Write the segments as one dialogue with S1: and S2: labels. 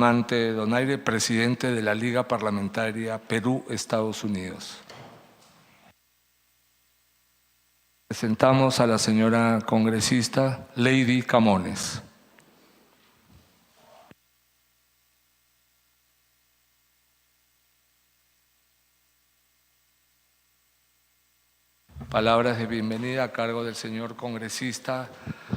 S1: Bustamante Donaire, presidente de la Liga Parlamentaria Perú-Estados Unidos. Presentamos a la señora congresista Lady Camones. Palabras de bienvenida a cargo del señor congresista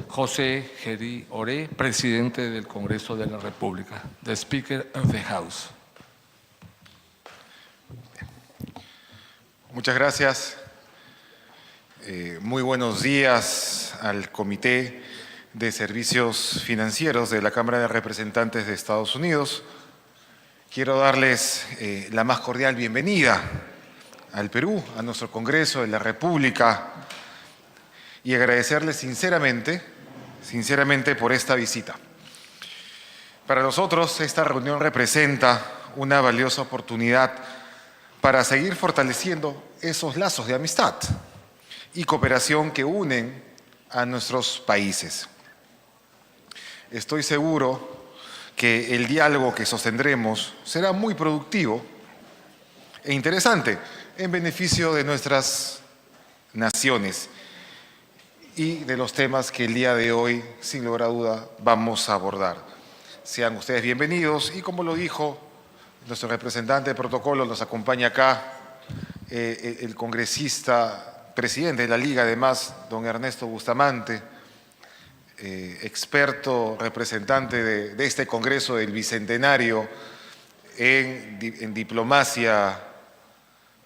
S1: José Jerí Oré, presidente del Congreso de la República, the Speaker of the House.
S2: Muchas gracias. Muy buenos días al Comité de Servicios Financieros de la Cámara de Representantes de Estados Unidos. Quiero darles la más cordial bienvenida al Perú, a nuestro Congreso de la República, y agradecerles sinceramente por esta visita. Para nosotros, esta reunión representa una valiosa oportunidad para seguir fortaleciendo esos lazos de amistad y cooperación que unen a nuestros países. Estoy seguro que el diálogo que sostendremos será muy productivo e interesante en beneficio de nuestras naciones y de los temas que el día de hoy, sin lugar a duda, vamos a abordar. Sean ustedes bienvenidos y, como lo dijo nuestro representante de protocolo, nos acompaña acá el congresista presidente de la Liga, además, don Ernesto Bustamante, experto representante de este Congreso del Bicentenario en diplomacia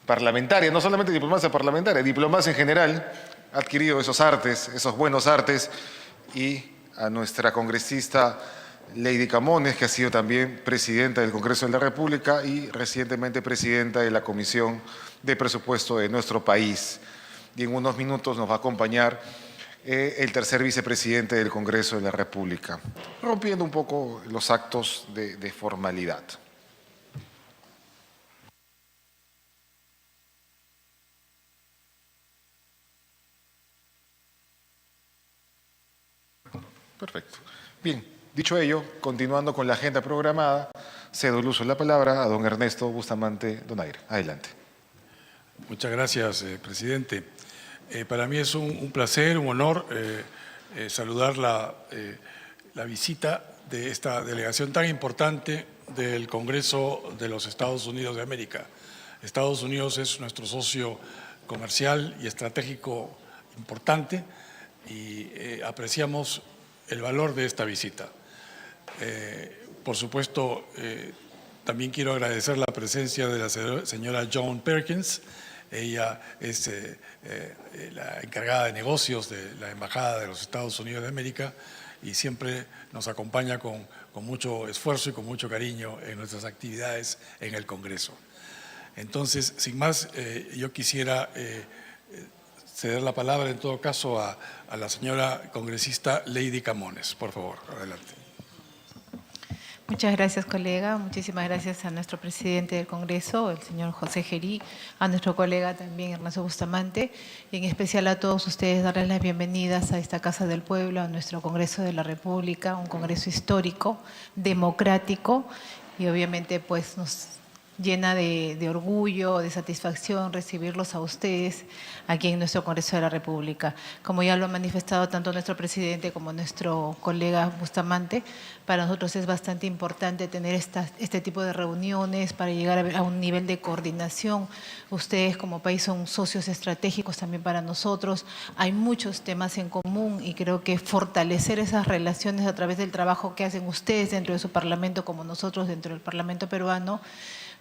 S2: parlamentaria, no solamente diplomacia parlamentaria, diplomacia en general, ha adquirido esos artes, esos buenos artes, y a nuestra congresista Lady Camones, que ha sido también presidenta del Congreso de la República y recientemente presidenta de la Comisión de Presupuesto de nuestro país. Y en unos minutos nos va a acompañar el tercer vicepresidente del Congreso de la República, rompiendo un poco los actos de formalidad. Perfecto. Bien, dicho ello, continuando con la agenda programada, cedo el uso de la palabra a don Ernesto Bustamante Donaire. Adelante.
S3: Muchas gracias, presidente. Para mí es un placer, un honor saludar la visita de esta delegación tan importante del Congreso de los Estados Unidos de América. Estados Unidos es nuestro socio comercial y estratégico importante y apreciamos el valor de esta visita. Por supuesto, también quiero agradecer la presencia de la señora Joan Perkins. Ella es la encargada de negocios de la Embajada de los Estados Unidos de América y siempre nos acompaña con mucho esfuerzo y con mucho cariño en nuestras actividades en el Congreso. Entonces, sin más, yo quisiera ceder la palabra en todo caso a la señora congresista Lady Camones. Por favor, adelante.
S4: Muchas gracias, colega. Muchísimas gracias a nuestro presidente del Congreso, el señor José Jerí, a nuestro colega también Ernesto Bustamante, y en especial a todos ustedes darles las bienvenidas a esta Casa del Pueblo, a nuestro Congreso de la República, un Congreso histórico, democrático, y obviamente pues nos llena de orgullo, de satisfacción recibirlos a ustedes aquí en nuestro Congreso de la República. Como ya lo ha manifestado tanto nuestro presidente como nuestro colega Bustamante, para nosotros es bastante importante tener este tipo de reuniones para llegar a un nivel de coordinación. Ustedes como país son socios estratégicos también para nosotros. Hay muchos temas en común y creo que fortalecer esas relaciones a través del trabajo que hacen ustedes dentro de su parlamento como nosotros dentro del Parlamento peruano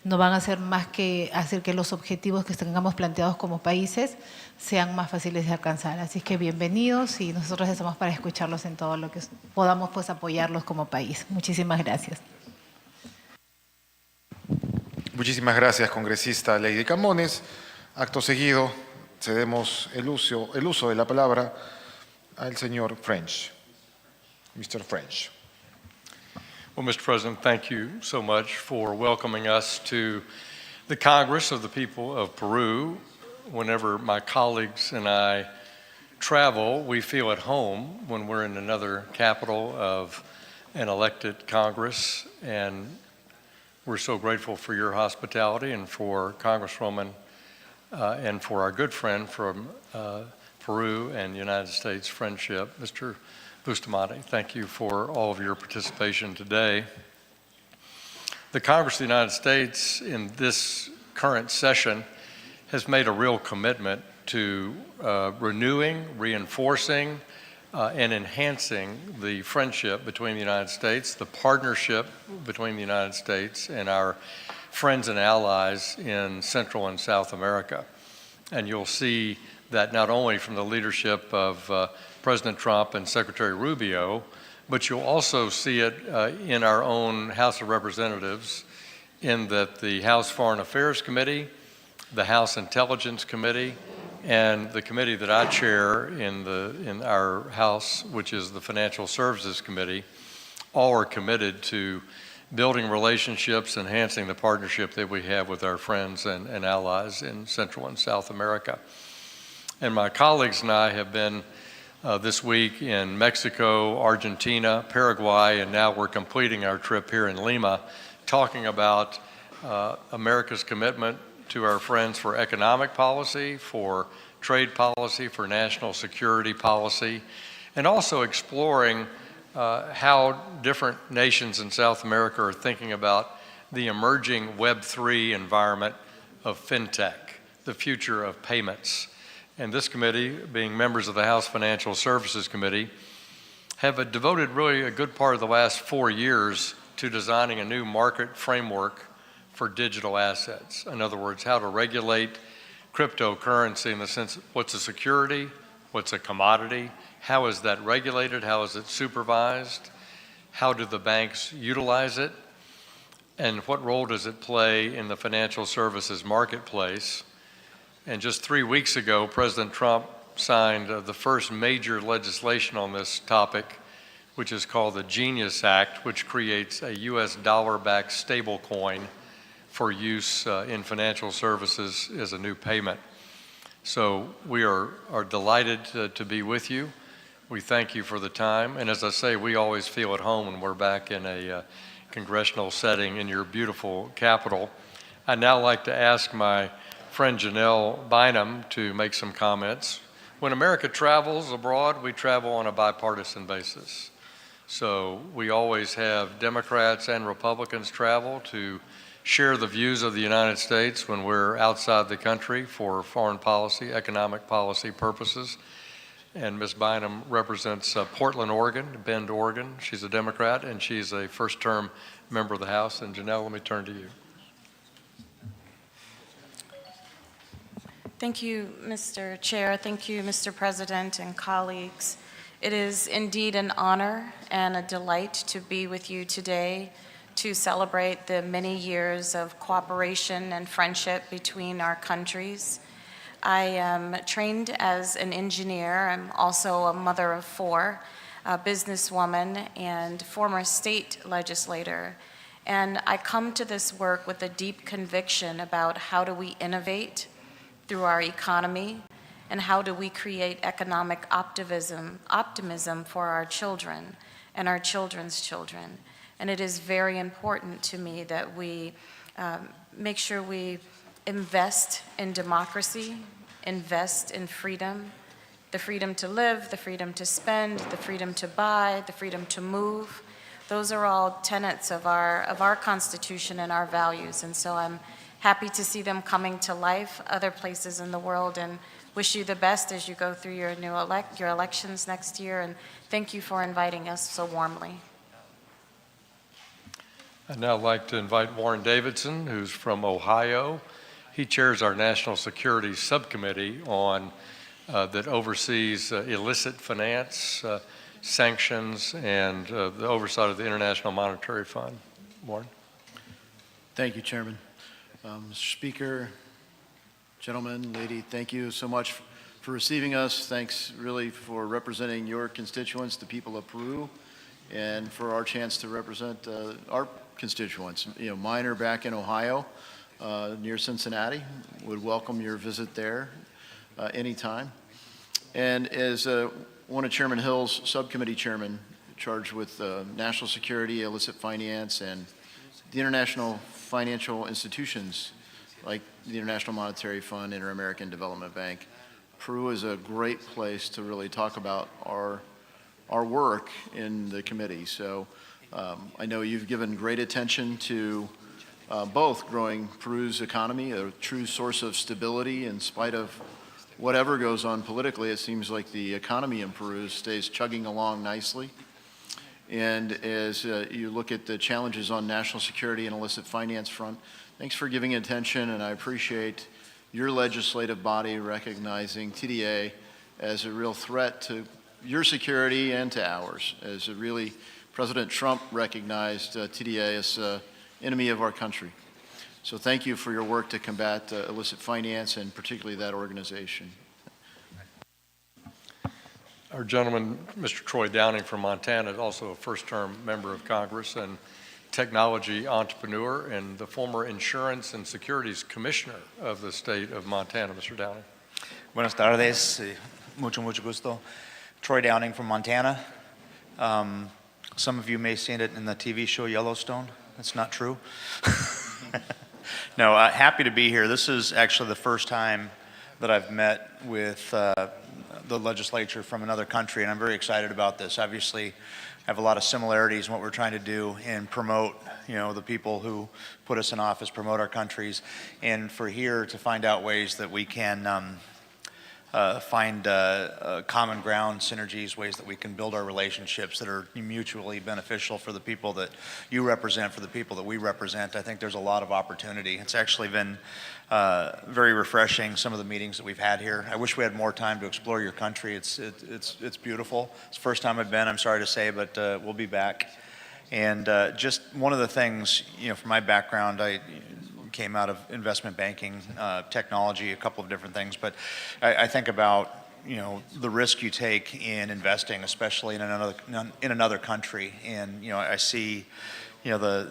S4: no van a hacer más que hacer que los objetivos que tengamos planteados como países sean más fáciles de alcanzar. Así que bienvenidos y nosotros estamos para escucharlos en todo lo que podamos pues apoyarlos como país. Muchísimas gracias.
S2: Muchísimas gracias, congresista Lady Camones. Acto seguido, cedemos el uso de la palabra al señor French. Mr. French.
S5: Well, Mr. President, thank you so much for welcoming us to the Congress of the People of Peru. Whenever my colleagues and I travel, we feel at home when we're in another capital of an elected Congress, and we're so grateful for your hospitality and for Congresswoman and for our good friend from Peru and United States friendship, Mr. Bustamante. Thank you for all of your participation today. The Congress of the United States in this current session has made a real commitment to renewing, reinforcing, and enhancing the friendship between the United States, the partnership between the United States and our friends and allies in Central and South America. And you'll see that not only from the leadership of President Trump and Secretary Rubio, but you'll also see it in our own House of Representatives, in that the House Foreign Affairs Committee, the House Intelligence Committee, and the committee that I chair in our House, which is the Financial Services Committee, all are committed to building relationships, enhancing the partnership that we have with our friends and allies in Central and South America. And my colleagues and I have been this week in Mexico, Argentina, Paraguay, and now we're completing our trip here in Lima, talking about America's commitment to our friends for economic policy, for trade policy, for national security policy, and also exploring how different nations in South America are thinking about the emerging Web3 environment of fintech, the future of payments. And this committee, being members of the House Financial Services Committee, have devoted really a good part of the last 4 years to designing a new market framework for digital assets. In other words, how to regulate cryptocurrency in the sense, what's a security, what's a commodity, how is that regulated, how is it supervised, how do the banks utilize it, and what role does it play in the financial services marketplace. And just 3 weeks ago, President Trump signed the first major legislation on this topic, which is called the Genius Act, which creates a US dollar-backed stablecoin for use in financial services as a new payment. So we are delighted to be with you. We thank you for the time. And as I say, we always feel at home when we're back in a congressional setting in your beautiful capital. I'd now like to ask my friend Janelle Bynum to make some comments. When America travels abroad, we travel on a bipartisan basis. So we always have Democrats and Republicans travel to share the views of the United States when we're outside the country for foreign policy, economic policy purposes. And Ms. Bynum represents Portland, Oregon, Bend, Oregon. She's a Democrat, and she's a first-term member of the House. And Janelle, let me turn to you.
S6: Thank you, Mr. Chair. Thank you, Mr. President and colleagues. It is indeed an honor and a delight to be with you today to celebrate the many years of cooperation and friendship between our countries. I am trained as an engineer. I'm also a mother of 4, a businesswoman, and former state legislator. And I come to this work with a deep conviction about how do we innovate through our economy, and how do we create economic optimism for our children and our children's children. And it is very important to me that we make sure we invest in democracy, invest in freedom, the freedom to live, the freedom to spend, the freedom to buy, the freedom to move. Those are all tenets of our Constitution and our values. And so I'm happy to see them coming to life other places in the world, and wish you the best as you go through your your elections next year. And thank you for inviting us so warmly.
S5: I'd now like to invite Warren Davidson, who's from Ohio. He chairs our National Security Subcommittee that oversees illicit finance, sanctions, and the oversight of the International Monetary Fund. Warren.
S7: Thank you, Chairman. Mr. Speaker, gentlemen, lady, thank you so much for receiving us. Thanks really for representing your constituents, the people of Peru, and for our chance to represent our constituents. You know, mine are back in Ohio, near Cincinnati. Would welcome your visit there anytime. And as one of Chairman Hill's subcommittee chairman charged with national security, illicit finance, and the international financial institutions like the International Monetary Fund, Inter-American Development Bank. Peru is a great place to really talk about our work in the committee. So I know you've given great attention to both growing Peru's economy, a true source of stability in spite of whatever goes on politically. It seems like the economy in Peru stays chugging along nicely. And as you look at the challenges on national security and illicit finance front, thanks for giving attention, and I appreciate your legislative body recognizing TDA as a real threat to your security and to ours. As really, President Trump recognized TDA as an enemy of our country. So thank you for your work to combat illicit finance and particularly that organization.
S5: Our gentleman, Mr. Troy Downing from Montana, is also a first-term member of Congress and technology entrepreneur and the former Insurance and Securities Commissioner of the state of Montana. Mr. Downing.
S8: Buenas tardes. Mucho gusto. Troy Downing from Montana. Some of you may have seen it in the TV show Yellowstone. That's not true. No, happy to be here. This is actually the first time that I've met with the legislature from another country, and I'm very excited about this. Obviously, I have a lot of similarities in what we're trying to do and promote, the people who put us in office, promote our countries, and for here to find out ways that we can find common ground, synergies, ways that we can build our relationships that are mutually beneficial for the people that you represent, for the people that we represent. I think there's a lot of opportunity. It's actually been very refreshing, some of the meetings that we've had here. I wish we had more time to explore your country. It's beautiful. It's the first time I've been, I'm sorry to say, but we'll be back. And just one of the things, from my background, I came out of investment banking, technology, a couple of different things, but I think about the risk you take in investing, especially in another country, and I see the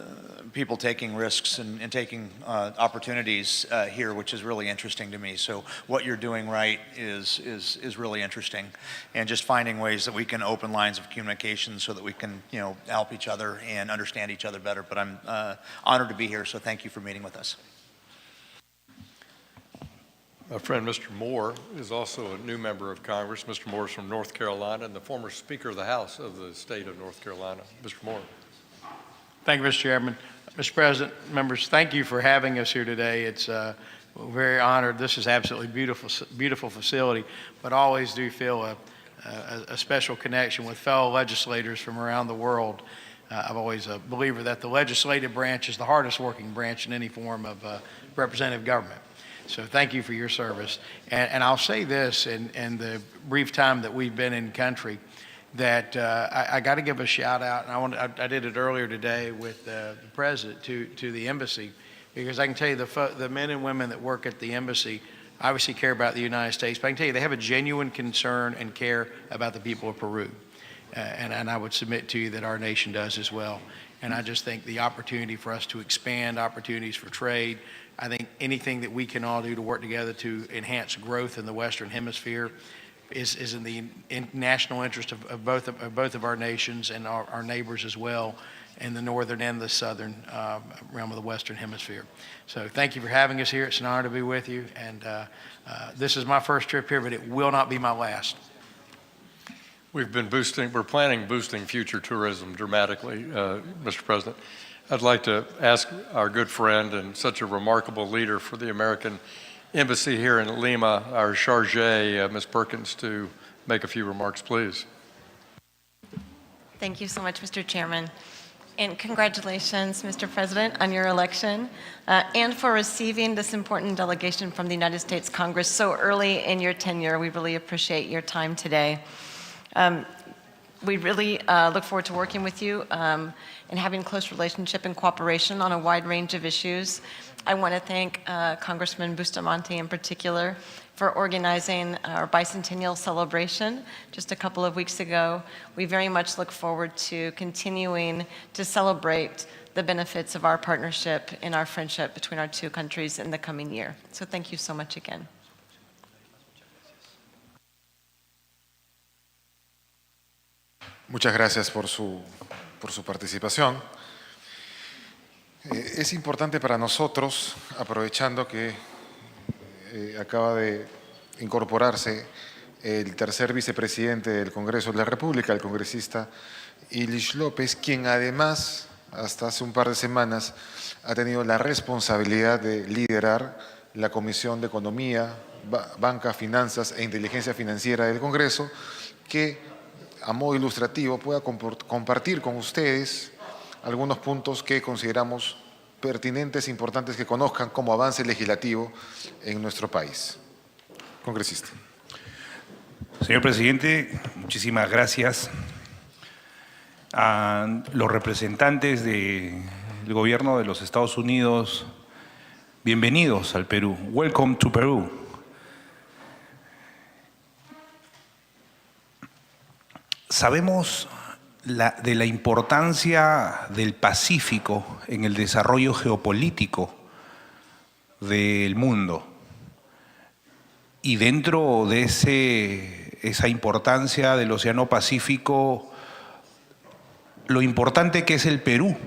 S8: people taking risks and taking opportunities here, which is really interesting to me. So what you're doing right is really interesting, and just finding ways that we can open lines of communication so that we can help each other and understand each other better. But I'm honored to be here, so thank you for meeting with us.
S5: My friend Mr. Moore is also a new member of Congress. Mr. Moore is from North Carolina and the former Speaker of the House of the state of North Carolina. Mr. Moore.
S9: Thank you, Mr. Chairman. Mr. President, members, thank you for having us here today. It's we're very honored. This is absolutely beautiful facility, but I always do feel a special connection with fellow legislators from around the world. I'm always a believer that the legislative branch is the hardest working branch in any form of representative government. So thank you for your service. And I'll say this, in the brief time that we've been in country, that I got to give a shout out, and I did it earlier today with the president to the embassy, because I can tell you the men and women that work at the embassy obviously care about the United States, but I can tell you they have a genuine concern and care about the people of Peru. And I would submit to you that our nation does as well. And I just think the opportunity for us to expand opportunities for trade, I think anything that we can all do to work together to enhance growth in the Western Hemisphere is in the national interest of both of our nations and our neighbors as well, in the northern and the southern realm of the Western Hemisphere. So thank you for having us here. It's an honor to be with you. And this is my first trip here, but it will not be my last.
S5: We're planning boosting future tourism dramatically, Mr. President. I'd like to ask our good friend and such a remarkable leader for the American Embassy here in Lima, our charge, Ms. Perkins, to make a few remarks, please.
S6: Thank you so much, Mr. Chairman. And congratulations, Mr. President, on your election and for receiving this important delegation from the United States Congress so early in your tenure. We really appreciate your time today. We really look forward to working with you and having close relationship and cooperation on a wide range of issues. I want to thank Congressman Bustamante in particular for organizing our bicentennial celebration just a couple of weeks ago. We very much look forward to continuing to celebrate the benefits of our partnership and our friendship between our two countries in the coming year. So thank you so much again.
S2: Muchas gracias por su participación. Es importante para nosotros, aprovechando que acaba de incorporarse el tercer vicepresidente del Congreso de la República, el congresista Ilich López, quien además, hasta hace un par de semanas, ha tenido la responsabilidad de liderar la Comisión de Economía, Banca, Finanzas e Inteligencia Financiera del Congreso, que a modo ilustrativo pueda compartir con ustedes algunos puntos que consideramos pertinentes e importantes que conozcan como avance legislativo en nuestro país. Congresista.
S10: Señor presidente, muchísimas gracias. A los representantes del gobierno de los Estados Unidos, bienvenidos al Perú. Welcome to Perú. Sabemos de la importancia del Pacífico en el desarrollo geopolítico del mundo. Y dentro de esa importancia del Océano Pacífico, lo importante que es el Perú